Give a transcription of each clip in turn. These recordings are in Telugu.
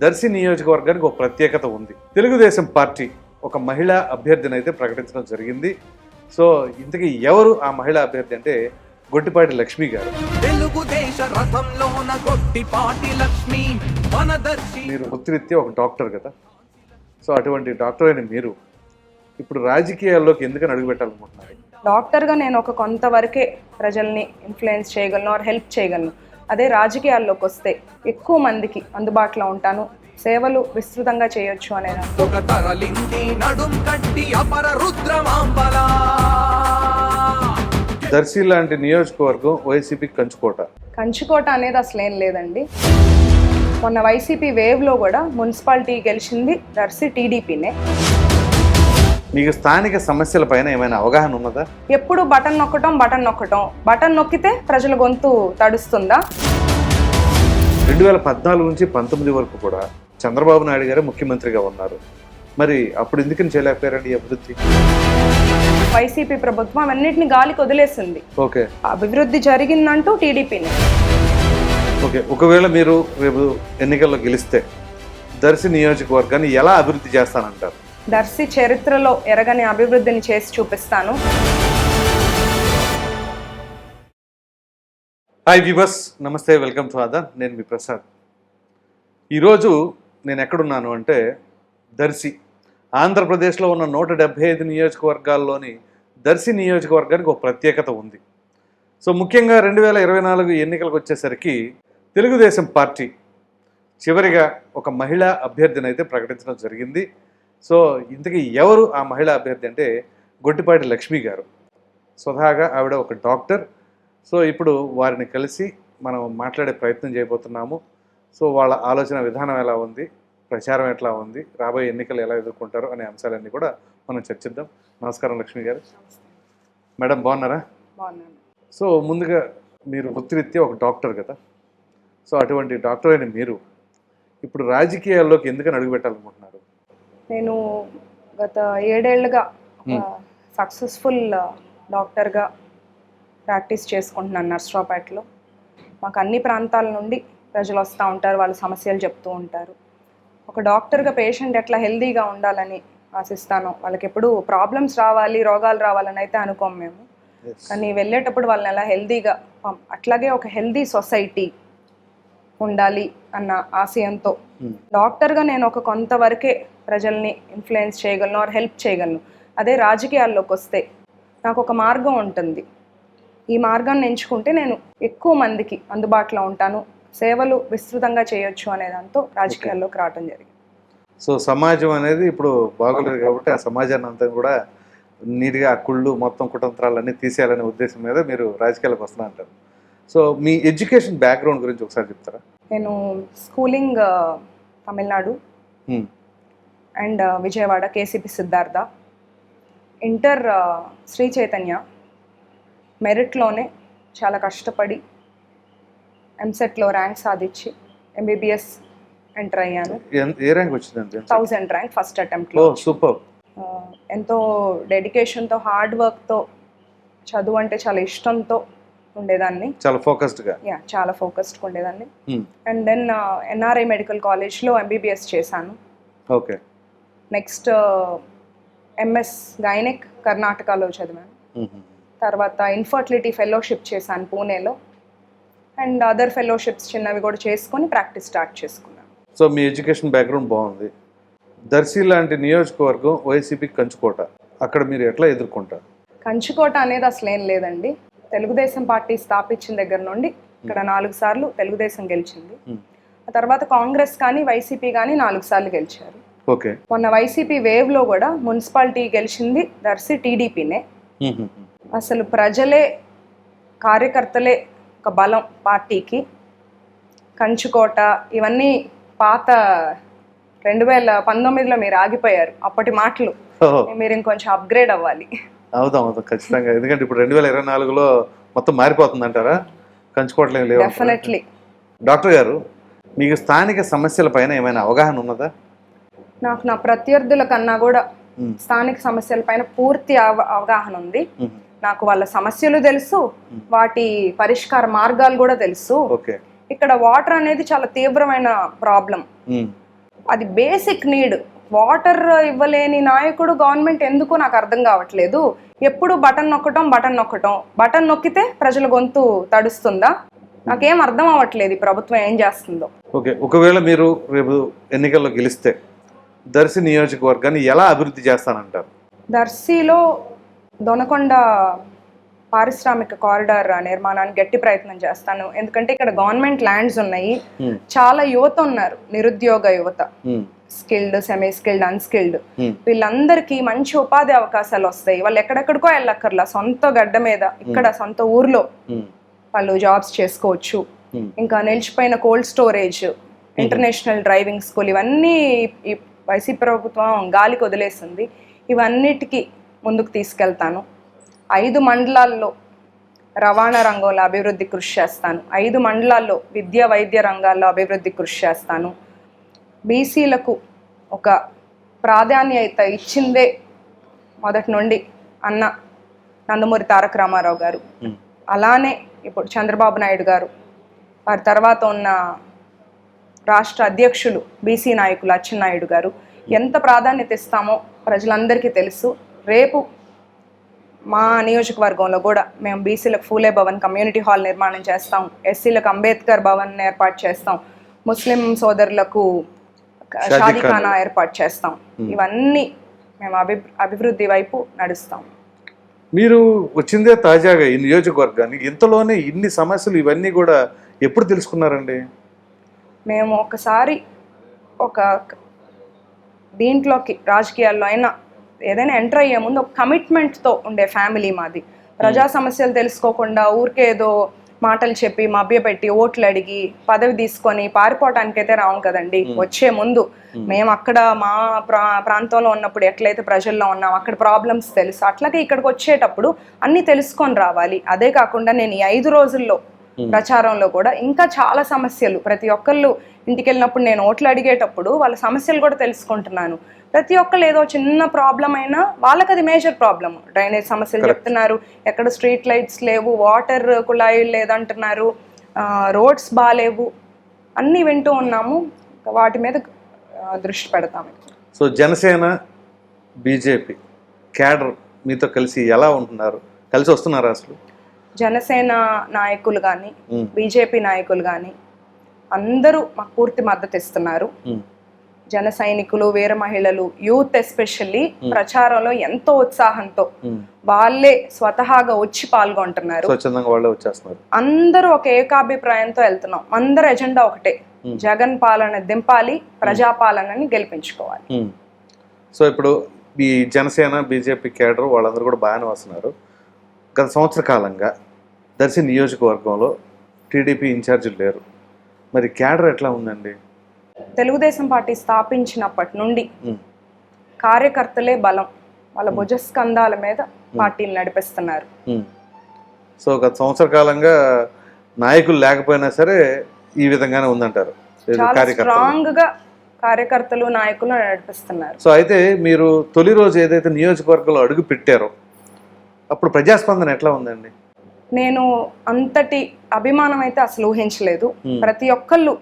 దర్శి నియోజకవర్గానికి ఒక ప్రత్యేకత ఉంది. తెలుగుదేశం పార్టీ ఒక మహిళా అభ్యర్థిని అయితే ప్రకటించడం జరిగింది. సో ఇంతకీ ఎవరు ఆ మహిళా అభ్యర్థి అంటే గొట్టిపాటి లక్ష్మి గారు. తెలుగుదేశ రథంలోన గొట్టిపాటి లక్ష్మి మన దర్శి. మీరు వృత్తిరీత్యా ఒక డాక్టర్ కదా, సో అటువంటి డాక్టర్ అయిన మీరు ఇప్పుడు రాజకీయాల్లోకి ఎందుకని అడుగు పెట్టాలనుకుంటున్నారు? డాక్టర్గా నేను ఒక కొంతవరకే ప్రజల్ని ఇన్ఫ్లుయెన్స్ చేయగలను ఆర్ హెల్ప్ చేయగలను. అదే రాజకీయాల్లోకి వస్తే ఎక్కువ మందికి అందుబాటులో ఉంటాను, సేవలు విస్తృతంగా చేయొచ్చు అనేది. ఒక తరలింది నడుం కట్టి అపర రుద్రమాంబలా. దర్శి లాంటి నియోజకవర్గం వైసీపీ కంచుకోట అనేది అసలు ఏం లేదండి. మొన్న వైసీపీ వేవ్లో కూడా మున్సిపాలిటీ గెలిచింది దర్శి టీడీపీనే. మీకు స్థానిక సమస్యల పైన ఏమైనా అవగాహన ఉన్నదా? ఎప్పుడు బటన్ బటన్ నొక్కితే ప్రజల గొంతు తడుస్తుందా? 2014 నుంచి 19 వరకు కూడా చంద్రబాబు నాయుడు గారే ముఖ్యమంత్రిగా ఉన్నారు. మరి అప్పుడు ఎందుకని చేయలేకపోయారండి ఈ అభివృద్ధి? వైసీపీ ప్రభుత్వం అవన్నిటిని గాలికి వదిలేసింది. ఓకే, అభివృద్ధి జరిగిందంటూ టీడీపీని. ఓకే, ఒకవేళ మీరు రేపు ఎన్నికల్లో గెలిస్తే దర్శి నియోజకవర్గాన్ని ఎలా అభివృద్ధి చేస్తానంటారు? దర్శి చరిత్రలో ఎరగని అభివృద్ధిని చేసి చూపిస్తాను. హాయ్ వివర్స్, నమస్తే, వెల్కమ్ టు ఆదా. నేను మీ ప్రసాద్. ఈరోజు నేను ఎక్కడున్నాను అంటే దర్శి, ఆంధ్రప్రదేశ్లో ఉన్న 175 నియోజకవర్గాల్లోని దర్శి నియోజకవర్గానికి ఒక ప్రత్యేకత ఉంది. సో ముఖ్యంగా 2024 ఎన్నికలకు వచ్చేసరికి తెలుగుదేశం పార్టీ చివరిగా ఒక మహిళా అభ్యర్థిని అయితే ప్రకటించడం జరిగింది. సో ఇంతకీ ఎవరు ఆ మహిళా అభ్యర్థి అంటే గొట్టిపాటి లక్ష్మి గారు. స్వతహాగా ఆవిడ ఒక డాక్టర్. సో ఇప్పుడు వారిని కలిసి మనం మాట్లాడే ప్రయత్నం చేయబోతున్నాము. సో వాళ్ళ ఆలోచన విధానం ఎలా ఉంది, ప్రచారం ఎట్లా ఉంది, రాబోయే ఎన్నికలు ఎలా ఎదుర్కొంటారు అనే అంశాలన్నీ కూడా మనం చర్చిద్దాం. నమస్కారం లక్ష్మి గారు. మేడం బాగున్నారా? సో ముందుగా మీరు వృత్తిరీత్యా ఒక డాక్టర్ కదా, సో అటువంటి డాక్టర్ అయిన మీరు ఇప్పుడు రాజకీయాల్లోకి ఎందుకని అడుగు పెట్టాలనుకుంటున్నారు? నేను గత 7 ఏళ్ళుగా సక్సెస్ఫుల్ డాక్టర్గా ప్రాక్టీస్ చేసుకుంటున్నాను నర్సరావుపేటలో. మాకు అన్ని ప్రాంతాల నుండి ప్రజలు వస్తూ ఉంటారు, వాళ్ళ సమస్యలు చెప్తూ ఉంటారు. ఒక డాక్టర్గా పేషెంట్ ఎట్లా హెల్దీగా ఉండాలని ఆశిస్తాను. వాళ్ళకి ఎప్పుడు ప్రాబ్లమ్స్ రావాలి, రోగాలు రావాలని అయితే అనుకోము మేము. కానీ వెళ్ళేటప్పుడు వాళ్ళని ఎలా హెల్దీగా, అట్లాగే ఒక హెల్దీ సొసైటీ ఉండాలి అన్న ఆశయంతో డాక్టర్గా నేను ఒక కొంతవరకే ప్రజల్ని ఇన్ఫ్లుయెన్స్ చేయగలను ఆర్ హెల్ప్ చేయగలను. అదే రాజకీయాల్లోకి వస్తే నాకు ఒక మార్గం ఉంటుంది. ఈ మార్గాన్ని ఎంచుకుంటే నేను ఎక్కువ మందికి అందుబాటులో ఉంటాను, సేవలు విస్తృతంగా చేయొచ్చు అనే దాంతో రాజకీయాల్లోకి రావడం జరిగింది. సో సమాజం అనేది ఇప్పుడు బాగోలేదు కాబట్టి ఆ సమాజాన్ని అంతా కూడా నీట్గా ఆ కుళ్ళు మొత్తం కుతంత్రాలన్నీ తీసేయాలనే ఉద్దేశం మీద మీరు రాజకీయాలకు వస్తున్నా అంటారు. సో మీ ఎడ్యుకేషన్ బ్యాక్గ్రౌండ్ గురించి ఒకసారి చెప్తారా? నేను schooling Tamil Nadu and Vijayawada KCP Siddhartha, inter Sri Chaitanya, మెరిట్లోనే చాలా కష్టపడి ఎంసెట్లో ర్యాంక్ సాధించి ఎంబీబీఎస్ ఎంటర్ అయ్యాను. ఏ ర్యాంక్ వచ్చిందండి? 1000 ర్యాంక్ ఫస్ట్ అటెంప్ట్లో. సూపర్. ఎంతో డెడికేషన్తో, హార్డ్ వర్క్తో, చదువు అంటే చాలా ఇష్టంతో ఉండేదాన్ని. చాలా ఫోకస్డ్గా ఉండేదాన్ని. అండ్ దెన్ ఎన్ఆర్ఐ మెడికల్ కాలేజ్లో ఎంబీబీఎస్ చేశాను. ఓకే. నెక్స్ట్ ఎంఎస్ గైనిక్ కర్ణాటకలో చదివాను. తర్వాత ఇన్ఫర్టిలిటీ ఫెలోషిప్ చేశాను పూణేలో. అండ్ అదర్ ఫెలోషిప్స్ చిన్నవి కూడా చేసుకొని ప్రాక్టీస్ స్టార్ట్ చేసుకున్నాను. సో మీ ఎడ్యుకేషన్ బ్యాక్గ్రౌండ్ బాగుంది. దర్శి లాంటి నియోజకవర్గం వైసీపీ కంచుకోట, అక్కడ మీరు ఎట్లా ఎదుర్కొంటారు? కంచుకోట అనేది అసలు ఏం లేదండి. తెలుగుదేశం పార్టీ స్థాపించిన దగ్గర నుండి ఇక్కడ 4 సార్లు తెలుగుదేశం గెలిచింది. ఆ తర్వాత కాంగ్రెస్ కానీ వైసీపీ కానీ 4 సార్లు గెలిచారు. ఓకే. మొన్న వైసీపీ వేవ్లో కూడా మున్సిపాలిటీ గెలిచింది దర్శి టీడీపీనే. అసలు ప్రజలే, కార్యకర్తలే ఒక బలం పార్టీకి. కంచుకోట ఇవన్నీ పాత 2019లో మీరు ఆగిపోయారు. అప్పటి మాటలు మీరు ఇంకొంచెం అప్గ్రేడ్ అవ్వాలి. అవుదాం ఖచ్చితంగా. ఎందుకంటే ఇప్పుడు 2024లో మొత్తం మారిపోతుంది అంటారా? కంచుకోవట్లేదు లేవు. డెఫినెట్లీ. డాక్టర్ గారు, మీకు స్థానిక సమస్యల పైన ఏమైనా అవగాహన ఉన్నదా? నాకు నా ప్రత్యర్థుల కన్నా కూడా స్థానిక సమస్యల పైన పూర్తి అవగాహన ఉంది. నాకు వాళ్ళ సమస్యలు తెలుసు, వాటి పరిష్కార మార్గాలు కూడా తెలుసు. ఇక్కడ వాటర్ అనేది చాలా తీవ్రమైన ప్రాబ్లం. అది బేసిక్ నీడ్. వాటర్ ఇవ్వలేని నాయకుడు గవర్నమెంట్ ఎందుకో నాకు అర్థం కావట్లేదు. ఎప్పుడు బటన్ బటన్ నొక్కితే ప్రజల గొంతు తడుస్తుందా? నాకేం అర్థం అవ్వట్లేదు ఈ ప్రభుత్వం ఏం చేస్తుందో. ఓకే, ఒకవేళ మీరు రేపు ఎన్నికల్లో గెలిస్తే దర్శి నియోజకవర్గాన్ని ఎలా అభివృద్ధి చేస్తానంటారు? దర్శిలో దొనకొండ పారిశ్రామిక కారిడార్ నిర్మాణానికి గట్టి ప్రయత్నం చేస్తాను. ఎందుకంటే ఇక్కడ గవర్నమెంట్ ల్యాండ్స్ ఉన్నాయి, చాలా యువత ఉన్నారు, నిరుద్యోగ యువత, స్కిల్డ్, సెమీ స్కిల్డ్, అన్స్కిల్డ్. వీళ్ళందరికీ మంచి ఉపాధి అవకాశాలు వస్తాయి. వాళ్ళు ఎక్కడెక్కడికో వెళ్ళక్కర్లా, సొంత గడ్డ మీద ఇక్కడ సొంత ఊర్లో వాళ్ళు జాబ్స్ చేసుకోవచ్చు. ఇంకా నిలిచిపోయిన cold storage, international driving school, ఇవన్నీ ఈ వైసీపీ ప్రభుత్వం గాలికి వదిలేస్తుంది. ఇవన్నిటికీ ముందుకు తీసుకెళ్తాను. 5 మండలాల్లో రవాణా రంగంలో అభివృద్ధి కృషి చేస్తాను. 5 మండలాల్లో విద్యా వైద్య రంగాల్లో అభివృద్ధి కృషి చేస్తాను. బీసీలకు ఒక ప్రాధాన్యత ఇచ్చిందే మొదటి నుండి అన్న నందమూరి తారక రామారావు గారు. అలానే ఇప్పుడు చంద్రబాబు నాయుడు గారు, వారి తర్వాత ఉన్న రాష్ట్ర అధ్యక్షులు బీసీ నాయకులు అచ్చెన్నాయుడు గారు ఎంత ప్రాధాన్యత ఇస్తామో ప్రజలందరికీ తెలుసు. రేపు మా నియోజకవర్గంలో కూడా మేము బీసీలకు ఫూలే భవన్ కమ్యూనిటీ హాల్ నిర్మాణం చేస్తాం, ఎస్సీలకు అంబేద్కర్ భవన్ ఏర్పాటు చేస్తాం, ముస్లిం సోదరులకు షాదీఖానా ఏర్పాటు చేస్తాం. ఇవన్నీ మేము అభివృద్ధి వైపు నడుస్తాం. మీరు వచ్చిందే తాజాగా ఈ నియోజకవర్గానికి, ఇంతలోనే ఇన్ని సమస్యలు ఇవన్నీ కూడా ఎప్పుడు తెలుసుకున్నారండి? మేము ఒకసారి ఒక దీంట్లోకి రాజకీయాల్లో అయినా ఏదైనా ఎంటర్ అయ్యే ముందు ఒక కమిట్మెంట్తో ఉండే ఫ్యామిలీ మాది. ప్రజా సమస్యలు తెలుసుకోకుండా ఊరికే ఏదో మాటలు చెప్పి మభ్యపెట్టి ఓట్లు అడిగి పదవి తీసుకొని పారిపోవటానికైతే రావు కదండి. వచ్చే ముందు మేము అక్కడ మా ప్రాంతంలో ఉన్నప్పుడు ఎట్లయితే ప్రజల్లో ఉన్నాం, అక్కడ ప్రాబ్లమ్స్ తెలుసు, అట్లాగే ఇక్కడికి వచ్చేటప్పుడు అన్ని తెలుసుకొని రావాలి. అదే కాకుండా నేను ఈ 5 రోజుల్లో ప్రచారంలో కూడా ఇంకా చాలా సమస్యలు, ప్రతి ఒక్కళ్ళు ఇంటికి వెళ్ళినప్పుడు నేను ఓట్లు అడిగేటప్పుడు వాళ్ళ సమస్యలు కూడా తెలుసుకుంటున్నాను. ప్రతి ఒక్కళ్ళు ఏదో చిన్న ప్రాబ్లం అయినా వాళ్ళకి అది మేజర్ ప్రాబ్లమ్. డ్రైనేజ్ సమస్యలు చెప్తున్నారు, ఎక్కడ స్ట్రీట్ లైట్స్ లేవు, వాటర్ కుళాయిలు లేదంటున్నారు, రోడ్స్ బాగాలేవు, అన్నీ వింటూ ఉన్నాము. వాటి మీద దృష్టి పెడతాము. సో జనసేన బీజేపీ క్యాడర్ మీతో కలిసి ఎలా ఉంటున్నారు? కలిసి వస్తున్నారు అసలు? జనసేన నాయకులు కానీ బీజేపీ నాయకులు కానీ అందరూ మాకు పూర్తి మద్దతు ఇస్తున్నారు. జన సైనికులు, వీర మహిళలు, యూత్ ఎస్పెషల్లీ ప్రచారంలో ఎంతో ఉత్సాహంతో వాళ్ళే స్వతహాగా వచ్చి పాల్గొంటున్నారు. అందరూ ఒక ఏకాభిప్రాయంతో వెళ్తున్నాం. అందరు ఎజెండా ఒకటే, జగన్ పాలన దింపాలి, ప్రజాపాలనని గెలిపించుకోవాలి. సో ఇప్పుడు ఈ జనసేన బీజేపీ కేడర్ వాళ్ళందరూ కూడా బాగానే వస్తున్నారు. గత సంవత్సర కాలంగా దర్శి నియోజకవర్గంలో టీడీపీ ఇన్ఛార్జీలు లేరు, మరి కేడర్ ఎట్లా ఉందండి? తెలుగుదేశం పార్టీ స్థాపించినప్పటి నుండి కార్యకర్తలే బలం, వాళ్ళ భుజస్కంధాల మీద పార్టీని నడిపిస్తున్నారు. సో గత సంవత్సర కాలంగా నాయకులు లేకపోయినా సరే ఈ విధంగానే ఉందంటారు. చాలా స్ట్రాంగ్ గా కార్యకర్తలు నాయకులు నడిపిస్తున్నారు. సో అయితే మీరు తొలి రోజు ఏదైతే నియోజకవర్గంలో అడుగు పెట్టారో అప్పుడు ప్రజాస్పందన ఎట్లా ఉందండి? నేను అంతటి అభిమానం అయితే అసలు ఊహించలేదు. ప్రతి ఒక్కళ్ళు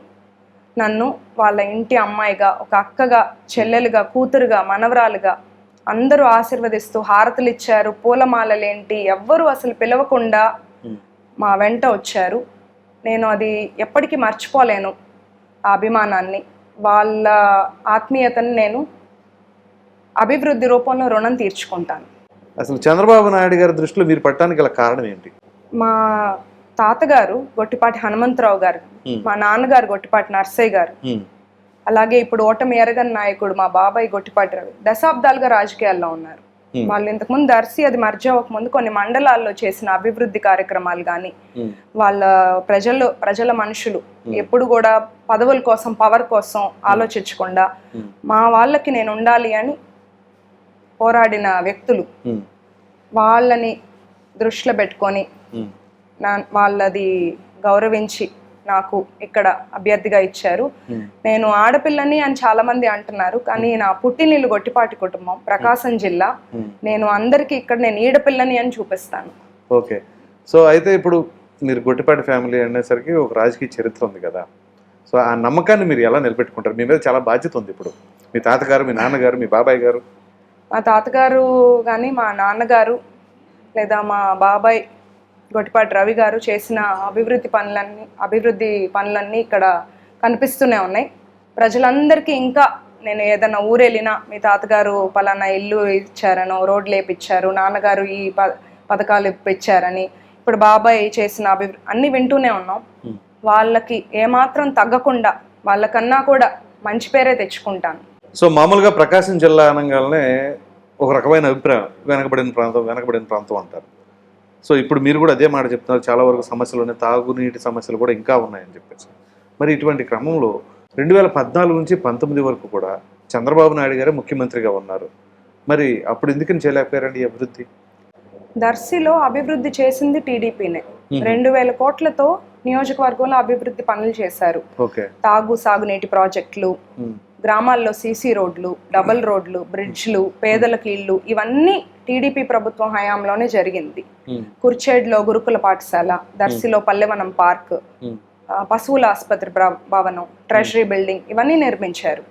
నన్ను వాళ్ళ ఇంటి అమ్మాయిగా, ఒక అక్కగా, చెల్లెలుగా, కూతురుగా, మనవరాలుగా అందరూ ఆశీర్వదిస్తూ హారతులు ఇచ్చారు. పూలమాలలేంటి ఎవ్వరూ అసలు పిలవకుండా మా వెంట వచ్చారు. నేను అది ఎప్పటికీ మర్చిపోలేను. ఆ అభిమానాన్ని, వాళ్ళ ఆత్మీయతను నేను అభివృద్ధి రూపంలో రుణం తీర్చుకుంటాను. అసలు చంద్రబాబు నాయుడు గారి దృష్టిలో మీరు పట్టడానికి గల కారణం ఏంటి? మా తాతగారు గొట్టిపాటి హనుమంతరావు గారు, మా నాన్నగారు గొట్టిపాటి నర్సయ్య గారు, అలాగే ఇప్పుడు ఓటమి ఎరగని నాయకుడు మా బాబాయ్ గొట్టిపాటి రవి దశాబ్దాలుగా రాజకీయాల్లో ఉన్నారు. వాళ్ళు ఇంతకుముందు దర్శి అది మర్జ్ అవ్వకముందు కొన్ని మండలాల్లో చేసిన అభివృద్ధి కార్యక్రమాలు కానీ, వాళ్ళ ప్రజల మనుషులు ఎప్పుడు కూడా పదవుల కోసం, పవర్ కోసం ఆలోచించకుండా మా వాళ్ళకి నేను ఉండాలి అని పోరాడిన వ్యక్తులు. వాళ్ళని దృష్టిలో పెట్టుకొని వాళ్ళది గౌరవించి నాకు ఇక్కడ అభ్యర్థిగా ఇచ్చారు. నేను ఆడపిల్లని అని చాలా మంది అంటున్నారు, కానీ నా పుట్టినిల్లు గొట్టిపాటి కుటుంబం, ప్రకాశం జిల్లా. నేను అందరికి ఇక్కడ నేను ఈడపిల్లని అని చూపిస్తాను. ఓకే, సో అయితే ఇప్పుడు మీరు గొట్టిపాటి ఫ్యామిలీ అనేసరికి ఒక రాజకీయ చరిత్ర ఉంది కదా. సో సో ఆ నమ్మకాన్ని మీరు ఎలా నిలబెట్టుకుంటారు? మీ మీద చాలా బాధ్యత ఉంది ఇప్పుడు. మీ తాతగారు, మీ నాన్నగారు, మీ బాబాయ్ గారు. మా తాతగారు కానీ మా నాన్నగారు లేదా మా బాబాయ్ గొట్టిపాటి రవి గారు చేసిన అభివృద్ధి పనులన్నీ ఇక్కడ కనిపిస్తూనే ఉన్నాయి. ప్రజలందరికీ ఇంకా నేను ఏదైనా ఊరు వెళ్ళినా మీ తాతగారు పలానా ఇల్లు ఇచ్చారనో, రోడ్లు వేపిచ్చారు, నాన్నగారు ఈ పథకాలు ఇప్పించారని, ఇప్పుడు బాబాయ్ చేసిన అన్నీ వింటూనే ఉన్నాం. వాళ్ళకి ఏమాత్రం తగ్గకుండా వాళ్ళకన్నా కూడా మంచి పేరే తెచ్చుకుంటాను. సో మామూలుగా ప్రకాశం జిల్లా అనగానే ఒక రకమైన అభిప్రాయం, వెనకబడిన ప్రాంతం అంటారు. సో ఇప్పుడు మీరు కూడా అదే మాట చెప్తున్నారు, చాలా వరకు సమస్యలు ఉన్నాయి, తాగునీటి సమస్యలు కూడా ఇంకా ఉన్నాయని చెప్పేసి. మరి ఇటువంటి క్రమంలో 2014 నుంచి 19 వరకు కూడా చంద్రబాబు నాయుడు గారే ముఖ్యమంత్రిగా ఉన్నారు. మరి అప్పుడు ఎందుకని చేయలేకపోయారండి ఈ అభివృద్ధి? దర్శిలో అభివృద్ధి చేసింది టీడీపీనే. 2000 కోట్లతో నియోజకవర్గంలో అభివృద్ధి పనులు చేశారు. సాగునీటి ప్రాజెక్టులు, గ్రామాల్లో సీసీ రోడ్లు, డబుల్ రోడ్లు, బ్రిడ్జ్లు, పేదలకు ఇళ్ళు, ఇవన్నీ టీడీపీ ప్రభుత్వం హయాంలోనే జరిగింది. కుర్చేడ్లో గురుకుల పాఠశాల, దర్శిలో పల్లెవనం పార్క్, పశువుల ఆసుపత్రి భవనం, ట్రెజరీ బిల్డింగ్ ఇవన్నీ నిర్మించారు.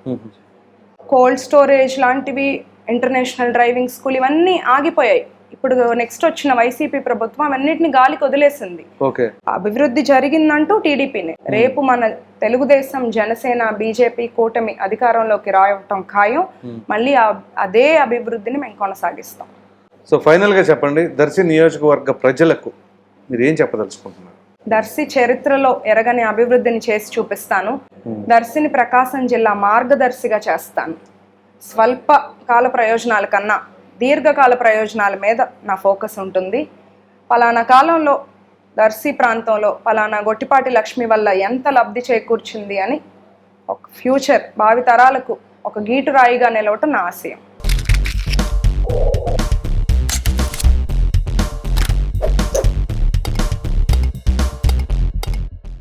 కోల్డ్ స్టోరేజ్ లాంటివి, ఇంటర్నేషనల్ డ్రైవింగ్ స్కూల్ ఇవన్నీ ఆగిపోయాయి. ఇప్పుడు నెక్స్ట్ వచ్చిన వైసీపీ ప్రభుత్వం అవన్నిటిని గాలికి వదిలేసింది. అభివృద్ధి జరిగిందంటూ టీడీపీనే. రేపు మన తెలుగుదేశం, జనసేన, బీజేపీ కూటమి అధికారంలోకి రావటం ఖాయం. మళ్ళీ అదే అభివృద్ధిని మేము కొనసాగిస్తాం. సో ఫైనల్ గా చెప్పండి, దర్శి నియోజకవర్గ ప్రజలకు మీరు ఏం చెప్పదలుచుకుంటున్నారు? దర్శి చరిత్రలో ఎరగని అభివృద్ధిని చేసి చూపిస్తాను. దర్శిని ప్రకాశం జిల్లా మార్గదర్శిగా చేస్తాను. స్వల్ప కాల ప్రయోజనాల కన్నా దీర్ఘకాల ప్రయోజనాల మీద నా ఫోకస్ ఉంటుంది. పలానా కాలంలో దర్శి ప్రాంతంలో పలానా గొట్టిపాటి లక్ష్మి వల్ల ఎంత లబ్ధి చేకూర్చింది అని ఒక ఫ్యూచర్ భావితరాలకు ఒక గీటురాయిగా నిలవటం నా ఆశయం.